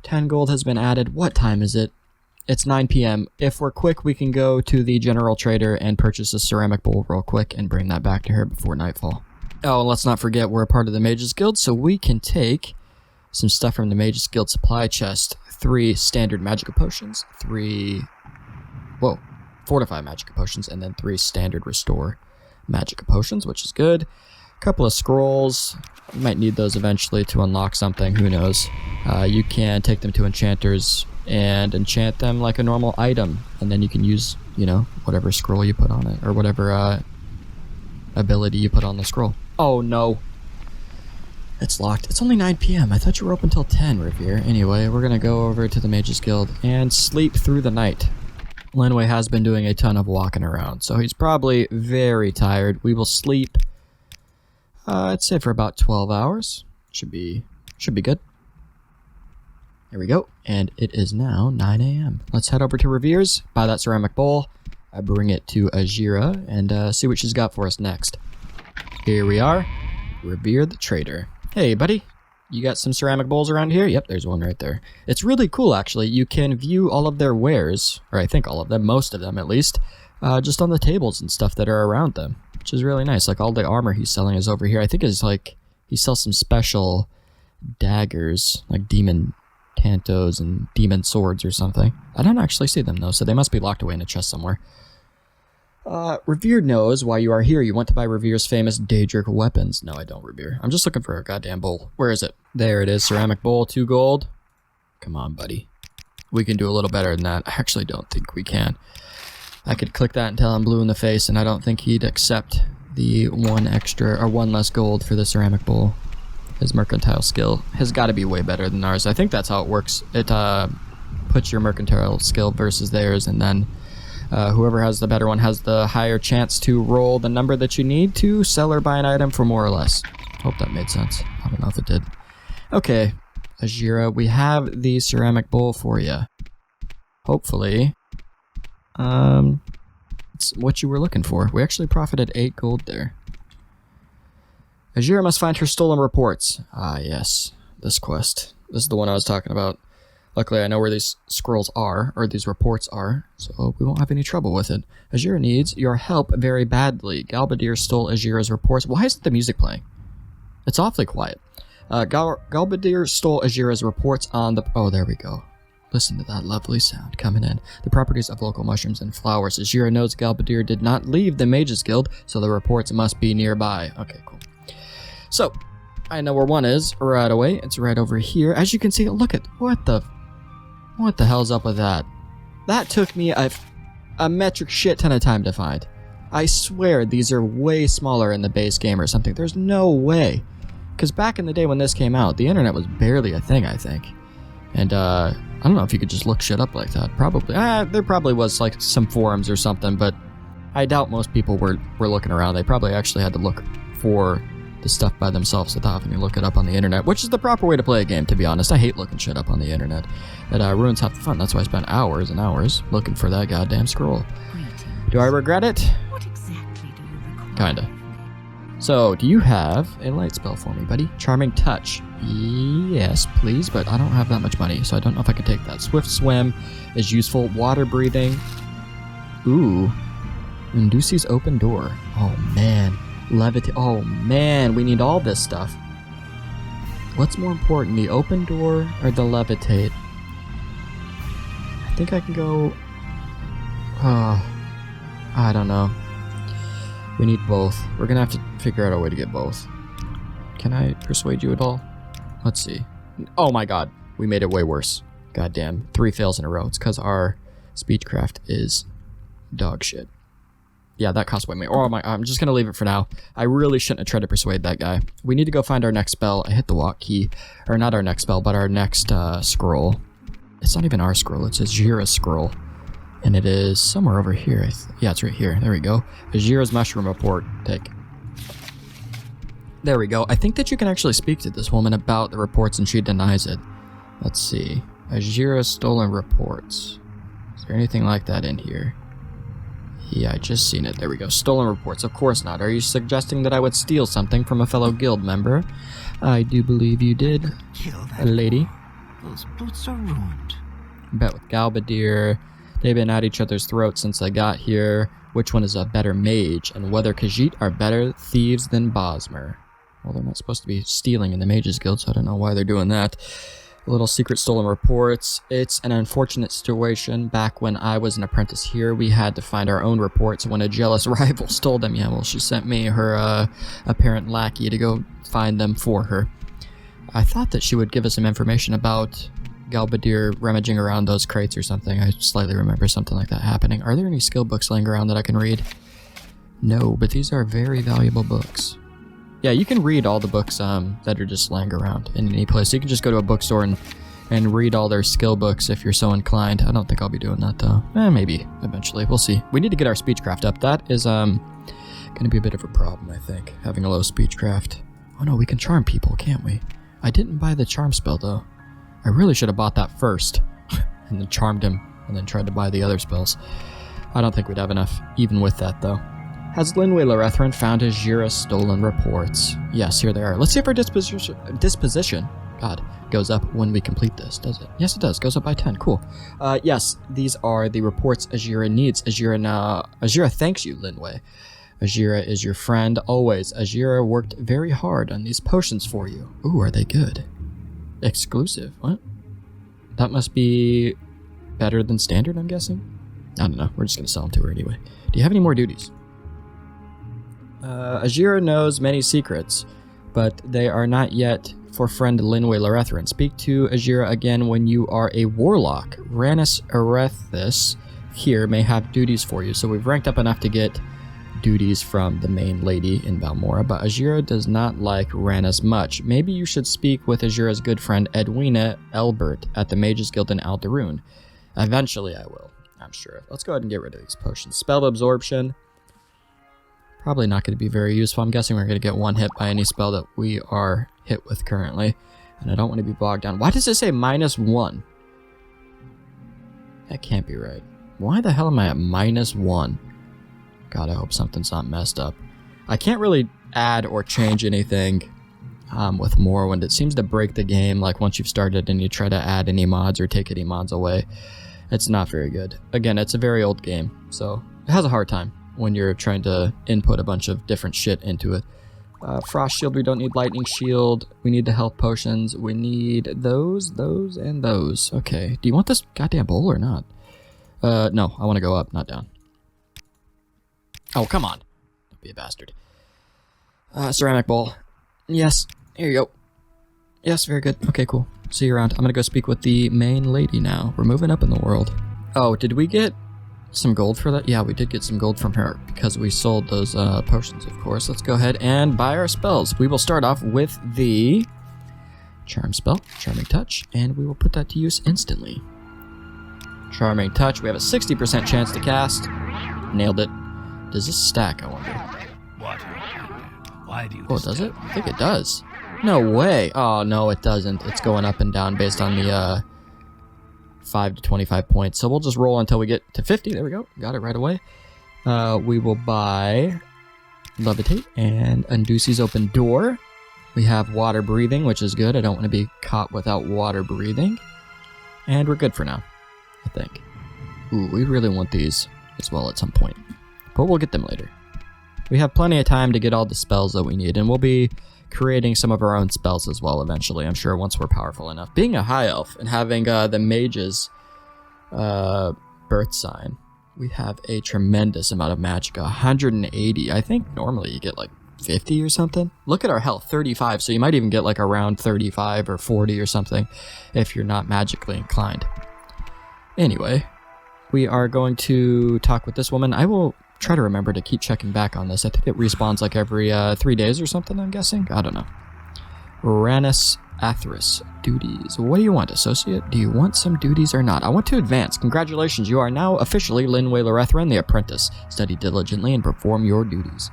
10 gold has been added. What time is it? It's 9 p.m. If we're quick, we can go to the general trader and purchase a ceramic bowl real quick and bring that back to her before nightfall. Oh, and let's not forget we're a part of the Mages Guild, so we can take some stuff from the Mages Guild supply chest. 3 standard magica potions, 3... Whoa. Fortify magica potions, and then 3 standard restore magica potions, which is good. A couple of scrolls. You might need those eventually to unlock something, who knows. You can take them to enchanters and enchant them like a normal item, and then you can use, you know, whatever scroll you put on it, or whatever ability you put on the scroll. Oh no. It's locked. It's only 9 p.m. I thought you were open till 10, Revere. Anyway, we're gonna go over to the Mages Guild and sleep through the night. Linway has been doing a ton of walking around, so he's probably very tired. We will sleep, I'd say for about 12 hours. Should be good. Here we go, and it is now 9 a.m. Let's head over to Revere's, buy that ceramic bowl, bring it to Ajira, and see what she's got for us next. Here we are, Revere the Trader. Hey, buddy. You got some ceramic bowls around here? Yep, there's one right there. It's really cool, actually. You can view all of their wares, or I think all of them, most of them at least, just on the tables and stuff that are around them, which is really nice. Like, all the armor he's selling is over here. I think it's like, he sells some special daggers, like demon tantos and demon swords or something. I don't actually see them, though, so they must be locked away in a chest somewhere. Revere knows why you are here. You want to buy Revere's famous Daedric weapons. No, I don't, Revere. I'm just looking for a goddamn bowl. Where is it? There it is. Ceramic bowl, 2 gold. Come on, buddy. We can do a little better than that. I actually don't think we can. I could click that until I'm blue in the face, and I don't think he'd accept the 1 less gold for the ceramic bowl. His mercantile skill has got to be way better than ours. I think that's how it works. It puts your mercantile skill versus theirs, and then whoever has the better one has the higher chance to roll the number that you need to sell or buy an item for more or less. Hope that made sense. I don't know if it did. Okay, Ajira, we have the ceramic bowl for you. Hopefully, it's what you were looking for. We actually profited 8 gold there. Ajira must find her stolen reports. Ah, yes, this quest. This is the one I was talking about. Luckily, I know where these scrolls are, or these reports are, so we won't have any trouble with it. Ajira needs your help very badly. Galbadir stole Ajira's reports. Why isn't the music playing? It's awfully quiet. Galbadir stole Ajira's reports on the... Oh, there we go. Listen to that lovely sound coming in. The properties of local mushrooms and flowers. Ajira knows Galbadir did not leave the Mages Guild, so the reports must be nearby. Okay, cool. So, I know where one is right away. It's right over here. As you can see, look at... What the hell's up with that? That took me a metric shit ton of time to find. I swear these are way smaller in the base game or something. There's no way. Because back in the day when this came out, the internet was barely a thing, I think. And, I don't know if you could just look shit up like that. Probably. There probably was, like, some forums or something, but I doubt most people were looking around. They probably actually had to look for the stuff by themselves without having to look it up on the internet, which is the proper way to play a game, to be honest. I hate looking shit up on the internet. It ruins half the fun. That's why I spent hours and hours looking for that goddamn scroll. Do I regret it?
What exactly do you require?
Kinda. So, do you have a light spell for me, buddy? Charming Touch. Yes, please, but I don't have that much money, so I don't know if I can take that. Swift Swim is useful. Water Breathing. Ooh. Induces Open Door. Oh, man. Levitate. Oh, man. We need all this stuff. What's more important, the Open Door or the Levitate? I think I can go... I don't know. We need both. We're gonna have to figure out a way to get both. Can I persuade you at all? Let's see. Oh my god. We made it way worse. Goddamn. 3 fails in a row. It's because our Speechcraft is dog shit. Yeah, that cost way more. Oh my, I'm just gonna leave it for now. I really shouldn't have tried to persuade that guy. We need to go find our next spell. I hit the walk key. Or not our next spell, but our next scroll. It's not even our scroll. It's Ajira's scroll. And it is somewhere over here. Yeah, it's right here. There we go. Ajira's Mushroom Report. Take. There we go. I think that you can actually speak to this woman about the reports and she denies it. Let's see. Ajira's Stolen Reports. Is there anything like that in here? Yeah, I just seen it. There we go. Stolen Reports. Of course not. Are you suggesting that I would steal something from a fellow guild member? I do believe you did.
Kill that
lady.
Those boots are ruined.
Bet with Galbadir. They've been at each other's throats since I got here. Which one is a better mage? And whether Khajiit are better thieves than Bosmer. Well, they're not supposed to be stealing in the Mages Guild, so I don't know why they're doing that. Little secret stolen reports. It's an unfortunate situation. Back when I was an apprentice here, we had to find our own reports when a jealous rival stole them. Yeah, well, she sent me her apparent lackey to go find them for her. I thought that she would give us some information about Galbadir rummaging around those crates or something. I slightly remember something like that happening. Are there any skill books laying around that I can read? No, but these are very valuable books. Yeah, you can read all the books that are just laying around in any place. You can just go to a bookstore and read all their skill books if you're so inclined. I don't think I'll be doing that though. Maybe eventually. We'll see. We need to get our Speechcraft up. That is going to be a bit of a problem, I think, having a low Speechcraft. Oh no, we can charm people, can't we? I didn't buy the charm spell though. I really should have bought that first and then charmed him and then tried to buy the other spells. I don't think we'd have enough even with that though. Has Linway Larethrin found Ajira's stolen reports? Yes, here they are. Let's see if our disposition goes up when we complete this, does it? Yes, it does. Goes up by 10. Cool. Yes, these are the reports Ajira needs. Ajira thanks you, Linway. Ajira is your friend always. Ajira worked very hard on these potions for you. Ooh, are they good? Exclusive. What? That must be better than standard, I'm guessing? I don't know. We're just going to sell them to her anyway. Do you have any more duties? Ajira knows many secrets, but they are not yet for friend Linway Larethrin. Speak to Ajira again when you are a warlock. Ranus Arethis here may have duties for you, so we've ranked up enough to get duties from the main lady in Balmora, but Ajira does not like Ranus much. Maybe you should speak with Ajira's good friend Edwina Elbert at the Mages Guild in Aldaroon. Eventually I will, I'm sure. Let's go ahead and get rid of these potions. Spell Absorption. Probably not going to be very useful. I'm guessing we're going to get one hit by any spell that we are hit with currently. And I don't want to be bogged down. Why does it say -1? That can't be right. Why the hell am I at -1? God, I hope something's not messed up. I can't really add or change anything with Morrowind. It seems to break the game, like once you've started and you try to add any mods or take any mods away. It's not very good. Again, it's a very old game, so it has a hard time when you're trying to input a bunch of different shit into it. Frost Shield, we don't need Lightning Shield. We need the health potions. We need those, and those. Okay, do you want this goddamn bowl or not? No, I want to go up, not down. Oh, come on. Don't be a bastard. Ceramic bowl. Yes, here you go. Yes, very good. Okay, cool. See you around. I'm gonna go speak with the main lady now. We're moving up in the world. Oh, did we get some gold for that? Yeah, we did get some gold from her because we sold those potions, of course. Let's go ahead and buy our spells. We will start off with the Charm spell, Charming Touch, and we will put that to use instantly. Charming Touch, we have a 60% chance to cast. Nailed it. Does this stack, I wonder?
What? Why do you?
Oh, does it? I think it does. No way. Oh, no, it doesn't. It's going up and down based on the 5 to 25 points. So we'll just roll until we get to 50. There we go. Got it right away. We will buy Levitate. And Undusi's open door. We have water breathing, which is good. I don't want to be caught without water breathing. And we're good for now, I think. Ooh, we really want these as well at some point. But we'll get them later. We have plenty of time to get all the spells that we need, and we'll be creating some of our own spells as well eventually, I'm sure, once we're powerful enough. Being a high elf and having the mage's birth sign, we have a tremendous amount of magic, 180. I think normally you get like 50 or something. Look at our health, 35, so you might even get like around 35 or 40 or something if you're not magically inclined. Anyway, we are going to talk with this woman. I will try to remember to keep checking back on this. I think it respawns like every 3 days or something, I'm guessing. I don't know. Ranus Athris. Duties. What do you want, associate? Do you want some duties or not? I want to advance. Congratulations, you are now officially Linway Lorethran, the apprentice. Study diligently and perform your duties.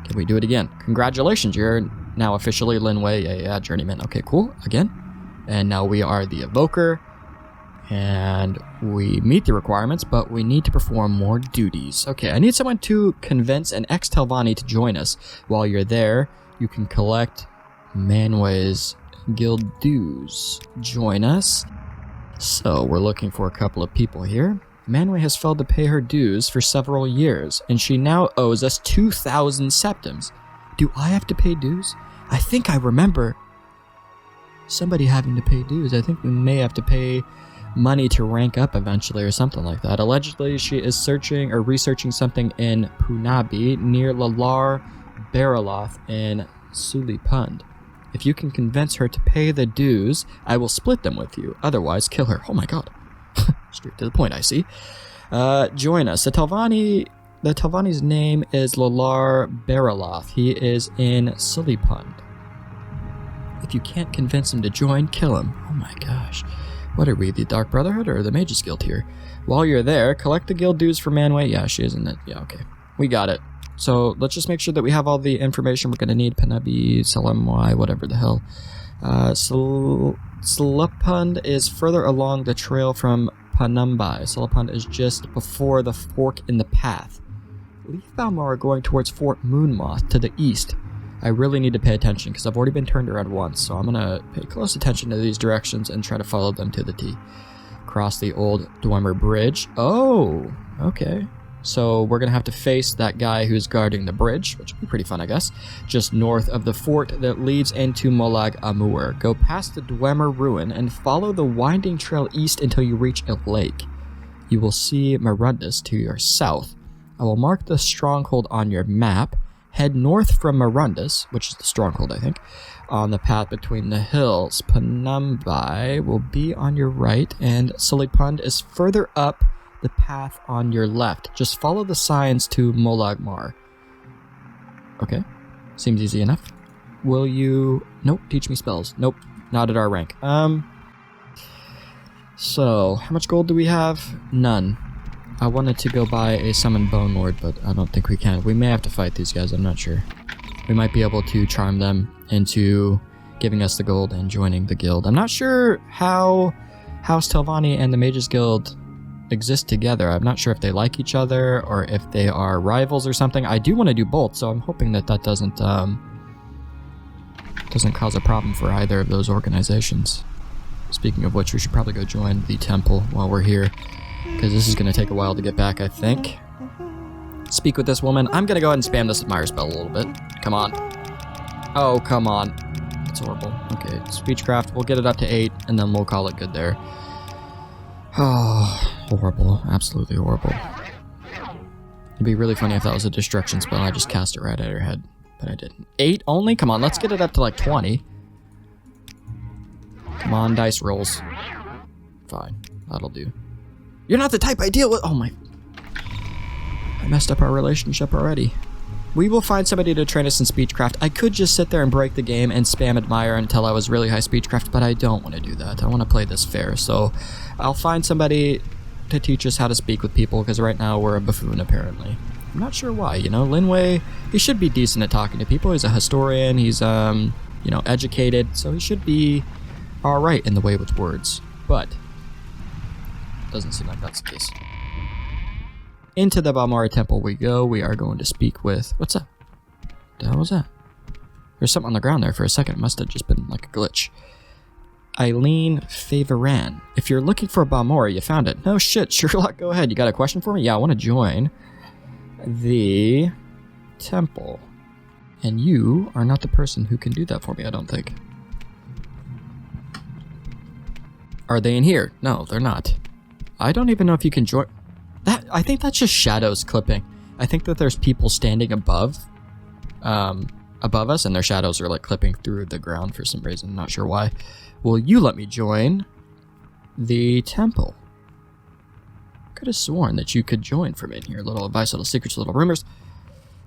Can we do it again? Congratulations, you're now officially Linway. Yeah, journeyman. Okay, cool. Again. And now we are the evoker. And we meet the requirements, but we need to perform more duties. Okay, I need someone to convince an ex-Telvanni to join us. While you're there, you can collect Manway's guild dues. Join us. So, we're looking for a couple of people here. Manway has failed to pay her dues for several years, and she now owes us 2,000 septims. Do I have to pay dues? I think I remember somebody having to pay dues. I think we may have to pay money to rank up eventually or something like that. Allegedly, she is searching or researching something in Punabi near Lalar Baraloth in Sulipund. If you can convince her to pay the dues, I will split them with you. Otherwise, kill her. Oh my god. Straight to the point, I see. Join us. The Telvanni's name is Lalar Baraloth. He is in Sulipund. If you can't convince him to join, kill him. Oh my gosh. What are we, the Dark Brotherhood or the Mages Guild here? While you're there, collect the guild dues for Manway. Yeah, she is in it. Yeah, okay. We got it. So let's just make sure that we have all the information we're going to need. Panabi, Salamwai, whatever the hell. Salapund is further along the trail from Panumbai. Salapund is just before the fork in the path. Leave Balmora going towards Fort Moonmoth to the east. I really need to pay attention because I've already been turned around once, so I'm going to pay close attention to these directions and try to follow them to the T. Cross the old Dwemer Bridge. Oh, okay. So we're going to have to face that guy who's guarding the bridge, which would be pretty fun, I guess, just north of the fort that leads into Molag Amur. Go past the Dwemer Ruin and follow the winding trail east until you reach a lake. You will see Marundus to your south. I will mark the stronghold on your map. Head north from Marundus, which is the stronghold, I think, on the path between the hills. Panumbai will be on your right, and Sulipund is further up the path on your left. Just follow the signs to Molagmar. Okay, seems easy enough. Will you... Nope, teach me spells. Nope, not at our rank. So, how much gold do we have? None. I wanted to go buy a Summon Bone Lord, but I don't think we can. We may have to fight these guys, I'm not sure. We might be able to charm them into giving us the gold and joining the guild. I'm not sure how House Telvanni and the Mages Guild exist together. I'm not sure if they like each other or if they are rivals or something. I do want to do both, so I'm hoping that that doesn't cause a problem for either of those organizations. Speaking of which, we should probably go join the temple while we're here, because this is going to take a while to get back, I think. Speak with this woman. I'm going to go ahead and spam this admire spell a little bit. Come on. Oh, come on. That's horrible. Okay, Speechcraft. We'll get it up to 8, and then we'll call it good there. Oh, horrible. Absolutely horrible. It'd be really funny if that was a destruction spell. I just cast it right at her head, but I didn't. 8 only? Come on, let's get it up to like 20. Come on, dice rolls. Fine, that'll do. You're not the type I deal with. Oh my. I messed up our relationship already. We will find somebody to train us in Speechcraft. I could just sit there and break the game and spam admire until I was really high Speechcraft, but I don't want to do that. I want to play this fair, so I'll find somebody to teach us how to speak with people, because right now we're a buffoon, apparently. I'm not sure why, you know. Linway, he should be decent at talking to people. He's a historian. He's, you know, educated, so he should be alright in the way with words. But doesn't seem like that's the case. Into the Balmora Temple we go. We are going to speak with... What's up? The hell was that? There's something on the ground there for a second. It must have just been like a glitch. Eileen Favoran. If you're looking for Balmora, you found it. No shit, Sherlock, go ahead. You got a question for me? Yeah, I want to join the temple. And you are not the person who can do that for me, I don't think. Are they in here? No, they're not. I don't even know if you can join... I think that's just shadows clipping. I think that there's people standing above us, and their shadows are like clipping through the ground for some reason. Not sure why. Will you let me join the temple? Could have sworn that you could join from in here. Little advice, little secrets, little rumors.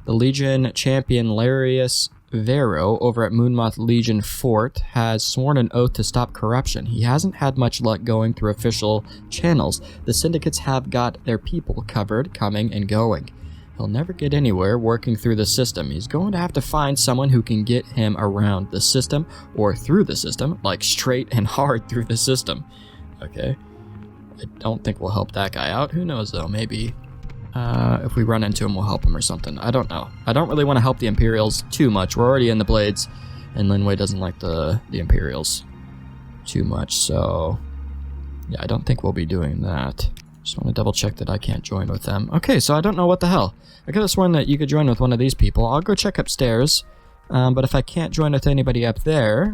The Legion champion Larius Vero over at Moonmoth Legion Fort has sworn an oath to stop corruption. He hasn't had much luck going through official channels. The syndicates have got their people covered, coming and going. He'll never get anywhere working through the system. He's going to have to find someone who can get him around the system or through the system, like straight and hard through the system. Okay. I don't think we'll help that guy out. Who knows though, maybe if we run into him we'll help him or something. I don't know. I don't really want to help the Imperials too much. We're already in the Blades and Linway doesn't like the Imperials too much, so yeah, I don't think we'll be doing that. Just want to double check that I can't join with them. Okay, so I don't know what the hell. I could have sworn that you could join with one of these people. I'll go check upstairs, but if I can't join with anybody up there,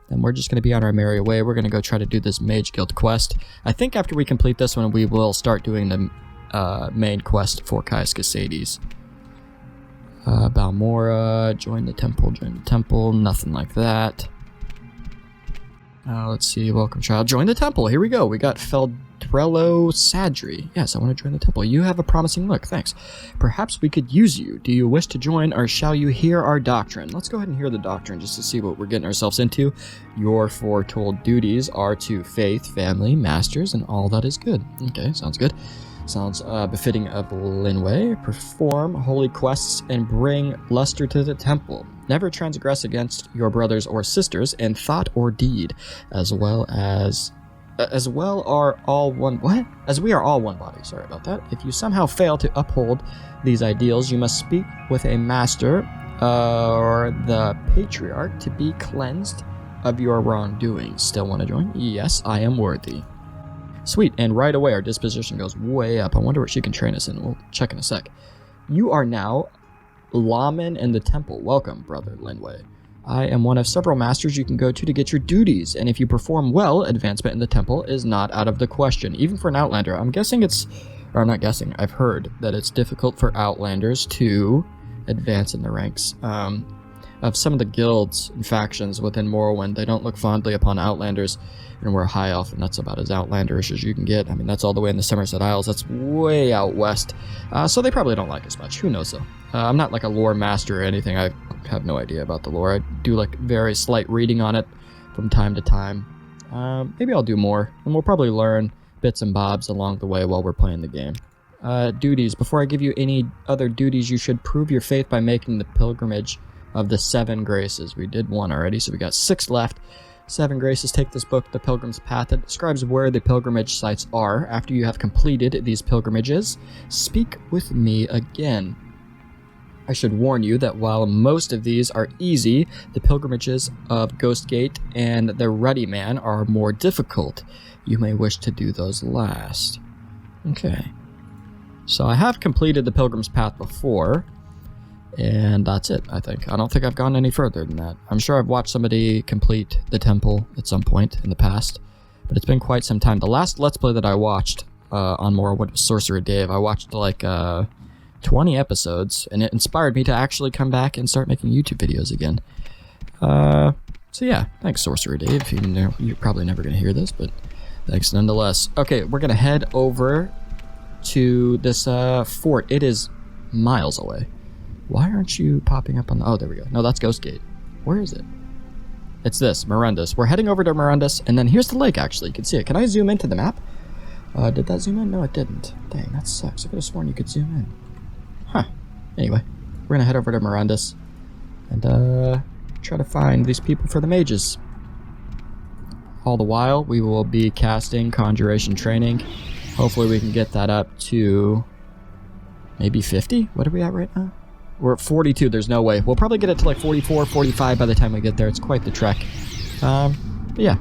then we're just going to be on our merry way. We're going to go try to do this Mage Guild quest. I think after we complete this one, we will start doing the main quest for Caius Casades. Balmora, join the temple, nothing like that. Let's see, welcome child, join the temple, here we go. We got Feldrello Sadri. Yes, I want to join the temple. You have a promising look, thanks. Perhaps we could use you. Do you wish to join, or shall you hear our doctrine? Let's go ahead and hear the doctrine just to see what we're getting ourselves into. Your foretold duties are to faith, family, masters, and all that is good. Okay, sounds good. Sounds befitting of Linway. Perform holy quests and bring luster to the temple. Never transgress against your brothers or sisters in thought or deed, as we are all one body. Sorry about that. If you somehow fail to uphold these ideals, you must speak with a master or the patriarch to be cleansed of your wrongdoing. Still want to join? Yes, I am worthy. Sweet, and right away our disposition goes way up. I wonder what she can train us in. We'll check in a sec. You are now lawman in the temple. Welcome, brother Linway. I am one of several masters you can go to get your duties, and if you perform well, advancement in the temple is not out of the question, even for an Outlander. I'm guessing I'm not guessing, I've heard that it's difficult for Outlanders to advance in the ranks. Of some of the guilds and factions within Morrowind, they don't look fondly upon Outlanders, and we're high elf, and that's about as Outlanderish as you can get. I mean, that's all the way in the Somerset Isles. That's way out west. So they probably don't like us much. Who knows, though? I'm not like a lore master or anything. I have no idea about the lore. I do like very slight reading on it from time to time. Maybe I'll do more, and we'll probably learn bits and bobs along the way while we're playing the game. Duties. Before I give you any other duties, you should prove your faith by making the pilgrimage of the 7 graces. We did 1 already, so we got 6 left. 7 graces. Take this book, The Pilgrim's Path. It describes where the pilgrimage sites are. After you have completed these pilgrimages, speak with me again. I should warn you that while most of these are easy, the pilgrimages of Ghostgate and the Ruddy Man are more difficult. You may wish to do those last. Okay. So I have completed the Pilgrim's Path before, and that's it, I think. I don't think I've gone any further than that. I'm sure I've watched somebody complete the temple at some point in the past, but it's been quite some time. The last Let's Play that I watched on Morrowind was Sorcerer Dave. I watched like 20 episodes, and it inspired me to actually come back and start making YouTube videos again. So yeah, thanks Sorcerer Dave. You're probably never going to hear this, but thanks nonetheless. Okay, we're going to head over to this fort. It is miles away. Why aren't you popping up on the... Oh, there we go. No, that's Ghostgate. Where is it? It's this, Morundus. We're heading over to Morundus, and then here's the lake, actually. You can see it. Can I zoom into the map? Did that zoom in? No, it didn't. Dang, that sucks. I could have sworn you could zoom in. Huh. Anyway, we're going to head over to Morundus and try to find these people for the mages. All the while, we will be casting Conjuration Training. Hopefully we can get that up to maybe 50? What are we at right now? We're at 42. There's no way. We'll probably get it to like 44, 45 by the time we get there. It's quite the trek. But yeah.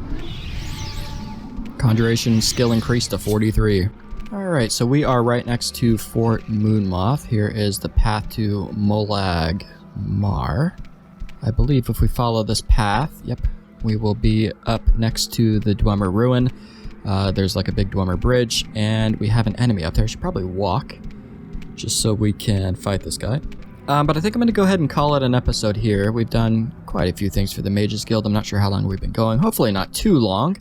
Conjuration skill increased to 43. Alright, so we are right next to Fort Moonmoth. Here is the path to Molag Mar. I believe if we follow this path, yep, we will be up next to the Dwemer Ruin. There's like a big Dwemer bridge, and we have an enemy up there. I should probably walk, just so we can fight this guy. But I think I'm going to go ahead and call it an episode here. We've done quite a few things for the Mages Guild. I'm not sure how long we've been going. Hopefully not too long.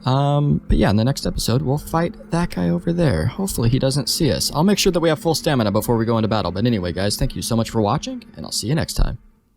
But yeah, in the next episode, we'll fight that guy over there. Hopefully he doesn't see us. I'll make sure that we have full stamina before we go into battle. But anyway, guys, thank you so much for watching, and I'll see you next time.